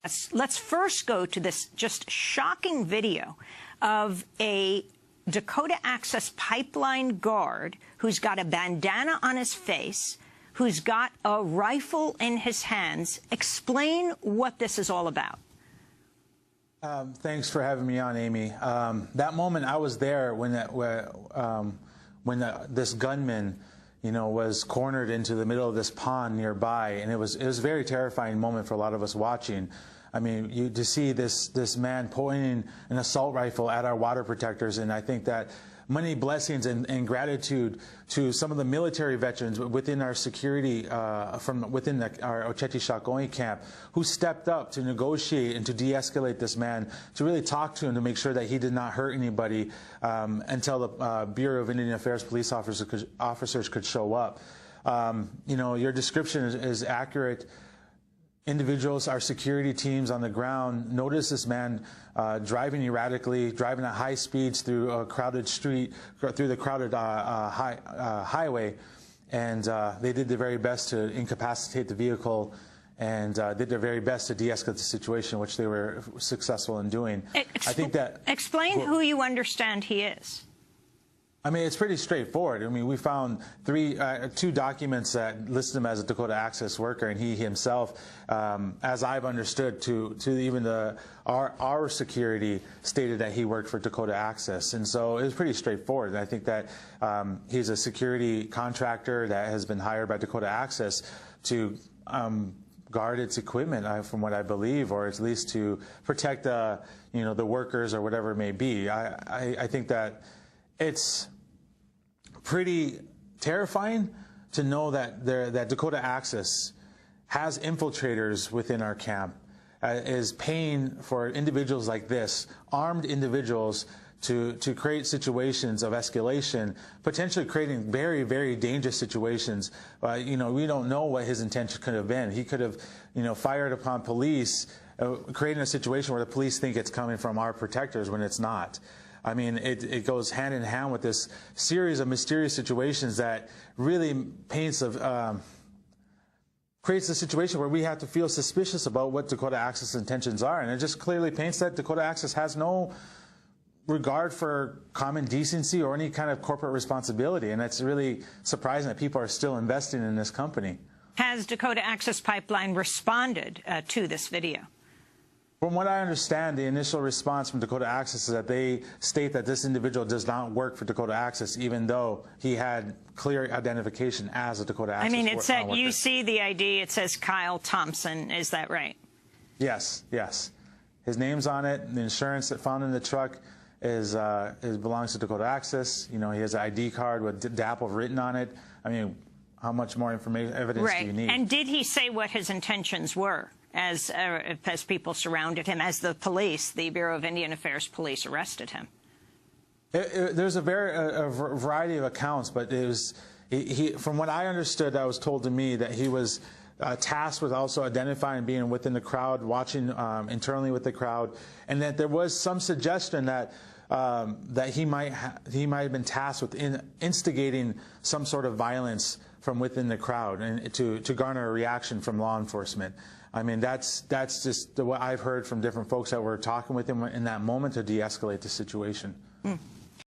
Let's first go to this just shocking video of a Dakota Access Pipeline guard who's got a bandana on his face, who's got a rifle in his hands. Explain what this is all about. Thanks for having me on, Amy. That moment, I was there when this gunman, was cornered into the middle of this pond nearby, and it was a very terrifying moment for a lot of us watching. I mean, to see this man pointing an assault rifle at our water protectors, and I think that many blessings and gratitude to some of the military veterans within our security, from within our Oceti Sakowin camp, who stepped up to negotiate and to de-escalate this man, to really talk to him to make sure that he did not hurt anybody until the Bureau of Indian Affairs police officers could show up. Your description is accurate. Individuals, our security teams on the ground, noticed this man driving erratically, driving at high speeds through a crowded street, through the crowded highway, and they did their very best to incapacitate the vehicle and did their very best to de-escalate the situation, which they were successful in doing. I think that... Explain who you understand he is. I mean, it's pretty straightforward. I mean, we found two documents that listed him as a Dakota Access worker, and he himself, as I've understood, to even our security stated that he worked for Dakota Access, and so it was pretty straightforward. And I think that he's a security contractor that has been hired by Dakota Access to guard its equipment, from what I believe, or at least to protect the workers or whatever it may be. I think that it's pretty terrifying to know that Dakota Access has infiltrators within our camp, is paying for individuals like this, armed individuals, to create situations of escalation, potentially creating very, very dangerous situations. We don't know what his intention could have been. He could have, fired upon police, creating a situation where the police think it's coming from our protectors when it's not. I mean, it goes hand in hand with this series of mysterious situations that really paints creates a situation where we have to feel suspicious about what Dakota Access intentions are. And it just clearly paints that Dakota Access has no regard for common decency or any kind of corporate responsibility. And it's really surprising that people are still investing in this company. Has Dakota Access Pipeline responded to this video? From what I understand, the initial response from Dakota Access is that they state that this individual does not work for Dakota Access, even though he had clear identification as a Dakota Access worker. I mean, it said, you see the ID, it says Kyle Thompson. Is that right? Yes, yes. His name's on it. The insurance that found in the truck belongs to Dakota Access. He has an ID card with DAPL written on it. I mean, how much more evidence do you need? And did he say what his intentions were? As people surrounded him, as the police, the Bureau of Indian Affairs police, arrested him? There's a variety of accounts, but it was from what I understood, that was told to me that he was tasked with also identifying, being within the crowd, watching internally with the crowd, and that there was some suggestion that he might have been tasked with instigating some sort of violence from within the crowd and to garner a reaction from law enforcement. I mean, that's just what I've heard from different folks that were talking with him in that moment to de-escalate the situation.